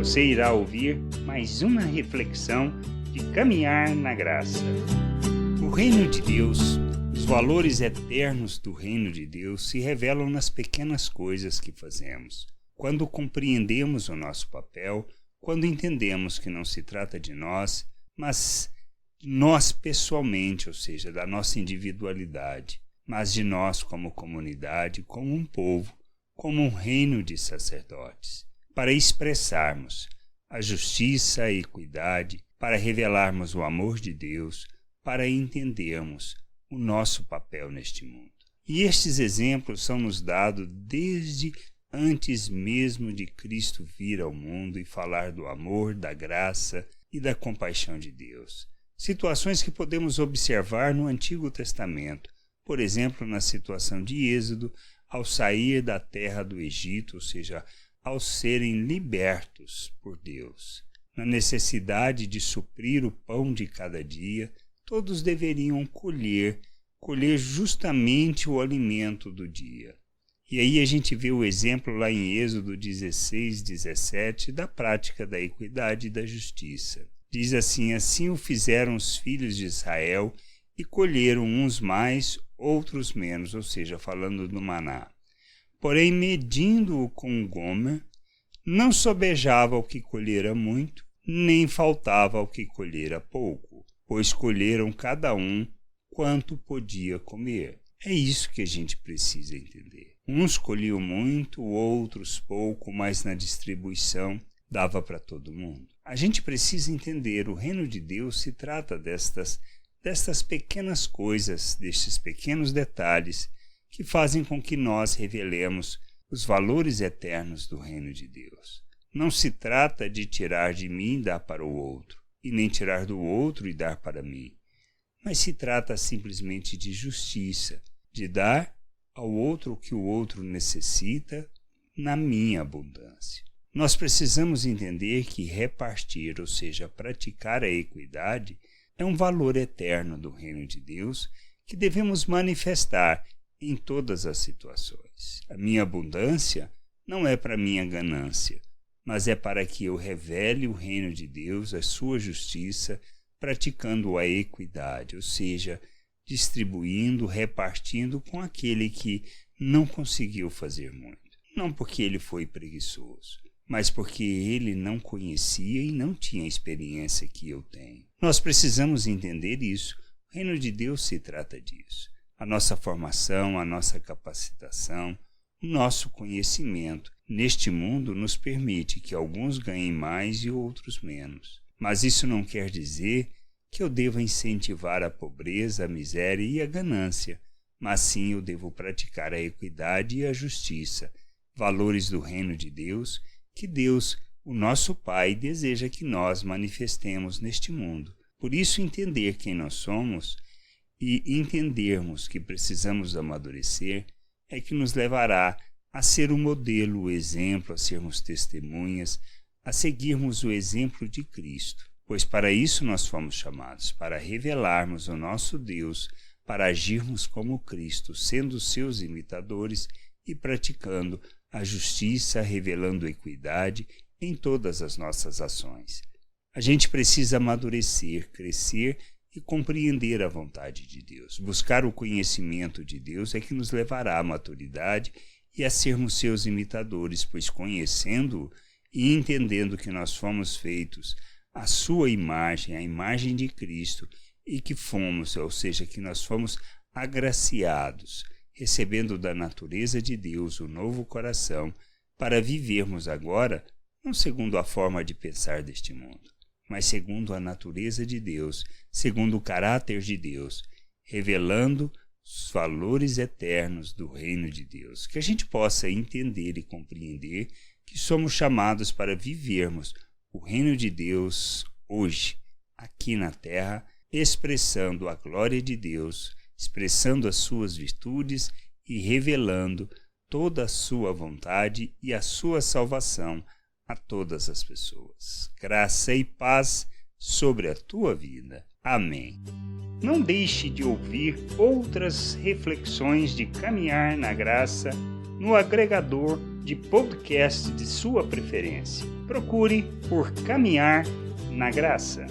Você irá ouvir mais uma reflexão de caminhar na graça. O reino de Deus, os valores eternos do reino de Deus se revelam nas pequenas coisas que fazemos. Quando compreendemos o nosso papel, quando entendemos que não se trata de nós, mas de nós pessoalmente, ou seja, da nossa individualidade, mas de nós como comunidade, como um povo, como um reino de sacerdotes, para expressarmos a justiça, a equidade, para revelarmos o amor de Deus, para entendermos o nosso papel neste mundo. E estes exemplos são nos dados desde antes mesmo de Cristo vir ao mundo e falar do amor, da graça e da compaixão de Deus. Situações que podemos observar no Antigo Testamento, por exemplo, na situação de Êxodo, ao sair da terra do Egito, ou seja, ao serem libertos por Deus. Na necessidade de suprir o pão de cada dia, todos deveriam colher justamente o alimento do dia. E aí a gente vê o exemplo lá em Êxodo 16, 17, da prática da equidade e da justiça. Diz assim: assim o fizeram os filhos de Israel e colheram uns mais, outros menos, ou seja, falando do maná. Porém, medindo-o com o gomer, não sobejava ao que colhera muito, nem faltava ao que colhera pouco, pois colheram cada um quanto podia comer. É isso que a gente precisa entender. Uns colhiam muito, outros pouco, mas na distribuição dava para todo mundo. A gente precisa entender, o reino de Deus se trata destas pequenas coisas, destes pequenos detalhes que fazem com que nós revelemos os valores eternos do reino de Deus. Não se trata de tirar de mim e dar para o outro, e nem tirar do outro e dar para mim, mas se trata simplesmente de justiça, de dar ao outro o que o outro necessita na minha abundância. Nós precisamos entender que repartir, ou seja, praticar a equidade, é um valor eterno do reino de Deus que devemos manifestar em todas as situações. A minha abundância não é para minha ganância, mas é para que eu revele o reino de Deus, a sua justiça, praticando a equidade, ou seja, distribuindo, repartindo com aquele que não conseguiu fazer muito. Não porque ele foi preguiçoso, mas porque ele não conhecia e não tinha a experiência que eu tenho. Nós precisamos entender isso. O reino de Deus se trata disso. A nossa formação, a nossa capacitação, o nosso conhecimento neste mundo nos permite que alguns ganhem mais e outros menos. Mas isso não quer dizer que eu devo incentivar a pobreza, a miséria e a ganância, mas sim eu devo praticar a equidade e a justiça, valores do reino de Deus, que Deus, o nosso Pai, deseja que nós manifestemos neste mundo. Por isso, entender quem nós somos e entendermos que precisamos amadurecer é que nos levará a ser o modelo, o exemplo, a sermos testemunhas, a seguirmos o exemplo de Cristo. Pois para isso nós fomos chamados, para revelarmos o nosso Deus, para agirmos como Cristo, sendo seus imitadores e praticando a justiça, revelando a equidade em todas as nossas ações. A gente precisa amadurecer, crescer e compreender a vontade de Deus. Buscar o conhecimento de Deus é que nos levará à maturidade e a sermos seus imitadores, pois conhecendo-o e entendendo que nós fomos feitos à sua imagem, à imagem de Cristo, e que fomos, ou seja, que nós fomos agraciados, recebendo da natureza de Deus o novo coração, para vivermos agora, não segundo a forma de pensar deste mundo, mas segundo a natureza de Deus, segundo o caráter de Deus, revelando os valores eternos do reino de Deus. Que a gente possa entender e compreender que somos chamados para vivermos o reino de Deus hoje, aqui na terra, expressando a glória de Deus, expressando as suas virtudes e revelando toda a sua vontade e a sua salvação a todas as pessoas. Graça e paz sobre a tua vida. Amém. Não deixe de ouvir outras reflexões de caminhar na graça no agregador de podcast de sua preferência. Procure por Caminhar na Graça.